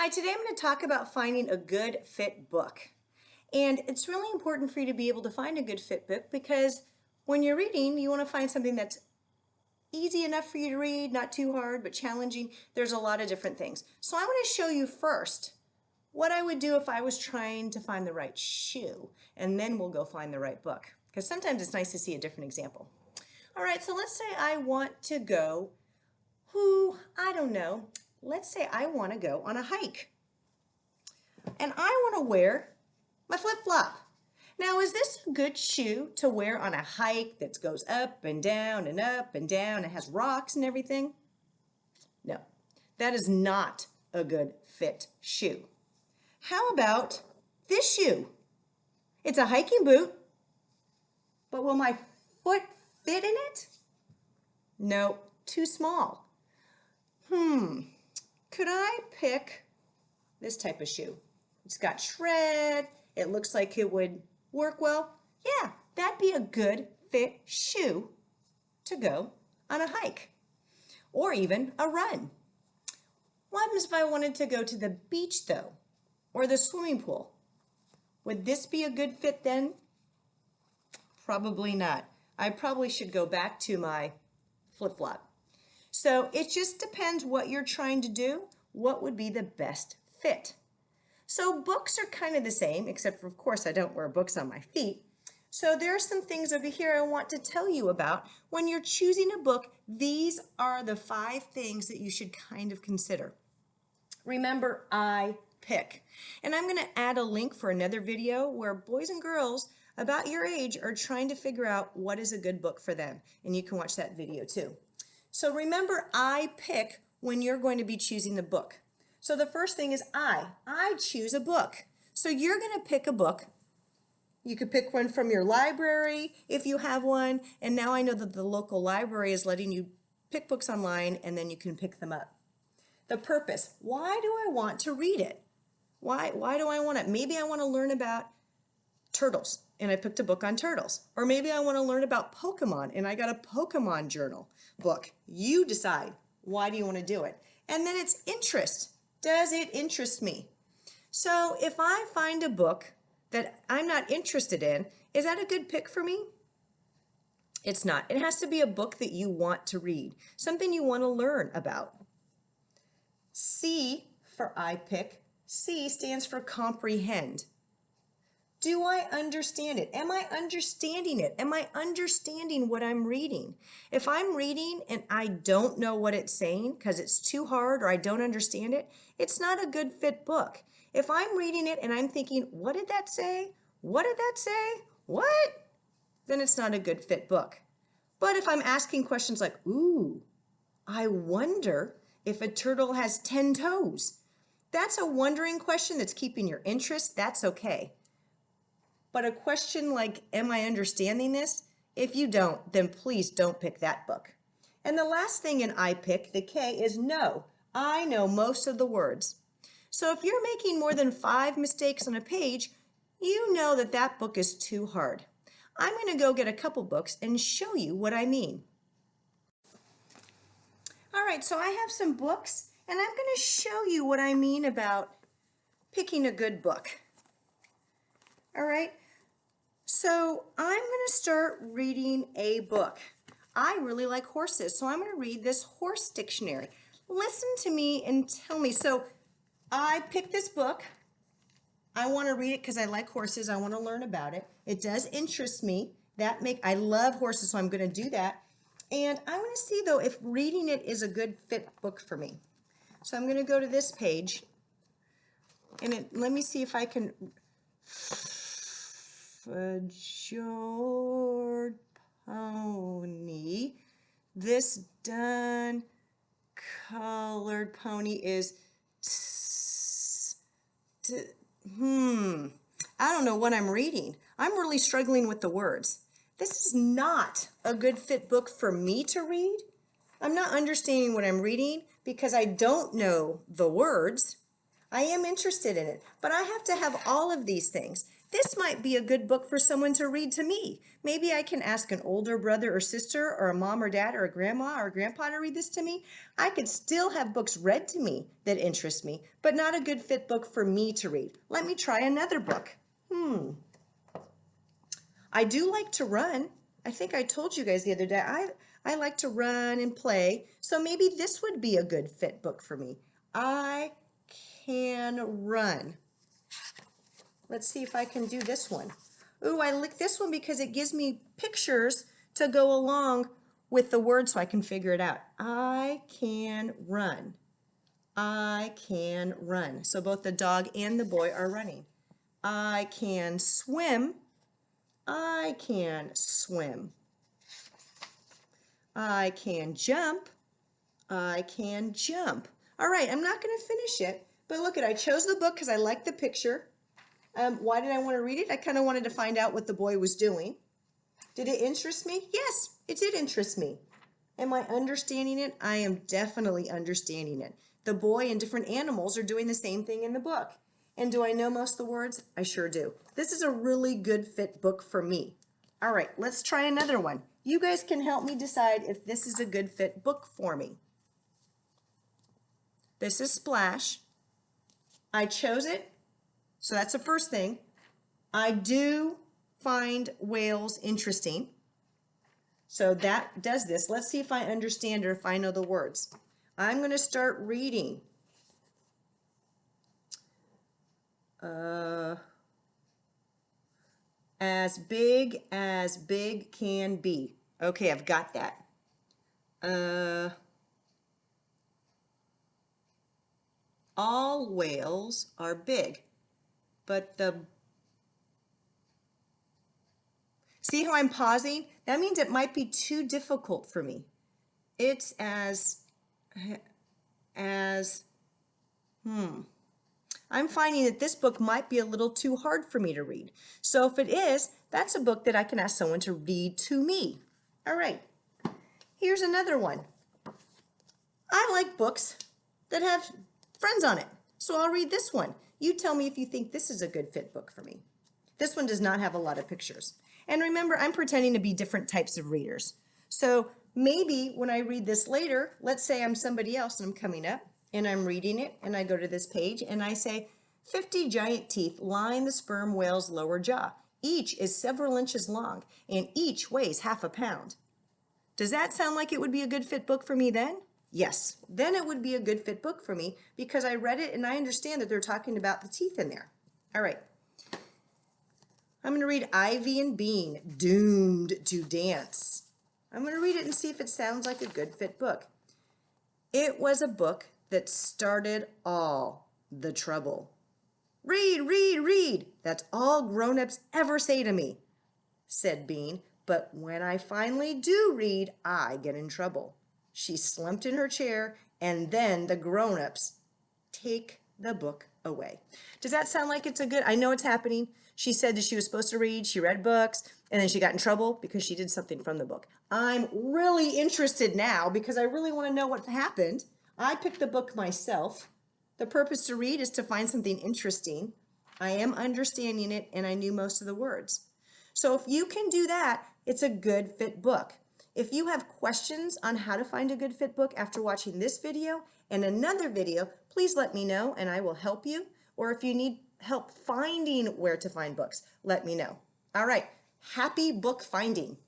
Hi, today I'm going to talk about finding a good fit book. And it's really important for you to be able to find a good fit book because when you're reading, you want to find something that's easy enough for you to read, not too hard, but challenging. There's a lot of different things. So I want to show you first what I would do if I was trying to find the right shoe, and then we'll go find the right book. Because sometimes it's nice to see a different example. All right, so let's say I want to go, I don't know, let's say I want to go on a hike. And I want to wear my flip-flop. Now, is this a good shoe to wear on a hike that goes up and down and up and down and has rocks and everything? No, that is not a good fit shoe. How about this shoe? It's a hiking boot, but will my foot fit in it? No, too small. Could I pick this type of shoe? It's got tread. It looks like it would work well. Yeah, that'd be a good fit shoe to go on a hike or even a run. What happens if I wanted to go to the beach though, or the swimming pool? Would this be a good fit then? Probably not. I probably should go back to my flip-flop. So it just depends what you're trying to do, what would be the best fit. So books are kind of the same, except for, of course, I don't wear books on my feet. So there are some things over here I want to tell you about. When you're choosing a book, these are the 5 things that you should kind of consider. Remember, I pick. And I'm going to add a link for another video where boys and girls about your age are trying to figure out what is a good book for them. And you can watch that video too. So remember, I pick when you're going to be choosing the book. So the first thing is I choose a book. So you're going to pick a book. You could pick one from your library if you have one. And now I know that the local library is letting you pick books online and then you can pick them up. The purpose, why do I want to read it? Why do I want it? Maybe I want to learn about turtles and I picked a book on turtles. Or maybe I want to learn about Pokemon and I got a Pokemon journal book. You decide, why do you want to do it? And then it's interest. Does it interest me? So if I find a book that I'm not interested in, is that a good pick for me? It's not. It has to be a book that you want to read, something you want to learn about. C for I pick, C stands for comprehend. Do I understand it? Am I understanding it? Am I understanding what I'm reading? If I'm reading and I don't know what it's saying because it's too hard or I don't understand it, it's not a good fit book. If I'm reading it and I'm thinking, what did that say? What did that say? What? Then it's not a good fit book. But if I'm asking questions like, ooh, I wonder if a turtle has 10 toes. That's a wondering question that's keeping your interest. That's okay. But a question like, am I understanding this? If you don't, then please don't pick that book. And the last thing in I pick, the K, is know. I know most of the words. So if you're making more than 5 mistakes on a page, you know that that book is too hard. I'm going to go get a couple books and show you what I mean. All right, so I have some books, and I'm going to show you what I mean about picking a good book. All right, so I'm going to start reading a book. I really like horses, so I'm going to read this horse dictionary. Listen to me and tell me. So I picked this book. I want to read it because I like horses. I want to learn about it. It does interest me. I love horses, so I'm going to do that. And I want to see, though, if reading it is a good fit book for me. So I'm going to go to this page, and let me see if I can... Fjord pony. This done colored pony is I don't know what I'm reading. I'm really struggling with the words. This is not a good fit book for me to read. I'm not understanding what I'm reading because I don't know the words. I am interested in it, but I have to have all of these things. This might be a good book for someone to read to me. Maybe I can ask an older brother or sister or a mom or dad or a grandma or grandpa to read this to me. I could still have books read to me that interest me, but not a good fit book for me to read. Let me try another book. I do like to run. I think I told you guys the other day, I like to run and play. So maybe this would be a good fit book for me. I can run. Let's see if I can do this one. Ooh, I like this one because it gives me pictures to go along with the word so I can figure it out. I can run. I can run. So both the dog and the boy are running. I can swim. I can swim. I can jump. I can jump. All right, I'm not going to finish it, but look I chose the book because I like the picture. Why did I want to read it? I kind of wanted to find out what the boy was doing. Did it interest me? Yes, it did interest me. Am I understanding it? I am definitely understanding it. The boy and different animals are doing the same thing in the book. And do I know most of the words? I sure do. This is a really good fit book for me. All right, let's try another one. You guys can help me decide if this is a good fit book for me. This is Splash. I chose it. So that's the first thing. I do find whales interesting. So that does this. Let's see if I understand or if I know the words. I'm going to start reading. As big can be. Okay, I've got that. All whales are big, but see how I'm pausing? That means it might be too difficult for me. It's I'm finding that this book might be a little too hard for me to read. So if it is, that's a book that I can ask someone to read to me. All right, here's another one. I like books that have friends on it, so I'll read this one. You tell me if you think this is a good fit book for me. This one does not have a lot of pictures. And remember, I'm pretending to be different types of readers. So maybe when I read this later, let's say I'm somebody else and I'm coming up and I'm reading it and I go to this page and I say, 50 giant teeth line the sperm whale's lower jaw. Each is several inches long and each weighs half a pound. Does that sound like it would be a good fit book for me then? Yes, then it would be a good fit book for me because I read it and I understand that they're talking about the teeth in there. All right. I'm going to read Ivy and Bean, Doomed to Dance. I'm going to read it and see if it sounds like a good fit book. It was a book that started all the trouble. Read, read, read. That's all grown-ups ever say to me, said Bean. But when I finally do read, I get in trouble. She slumped in her chair, and then the grown-ups take the book away. Does that sound like it's a good? I know it's happening. She said that she was supposed to read, she read books, and then she got in trouble because she did something from the book. I'm really interested now because I really want to know what happened. I picked the book myself. The purpose to read is to find something interesting. I am understanding it, and I knew most of the words. So if you can do that, it's a good fit book. If you have questions on how to find a good fit book after watching this video and another video, please let me know and I will help you. Or if you need help finding where to find books, let me know. All right, happy book finding.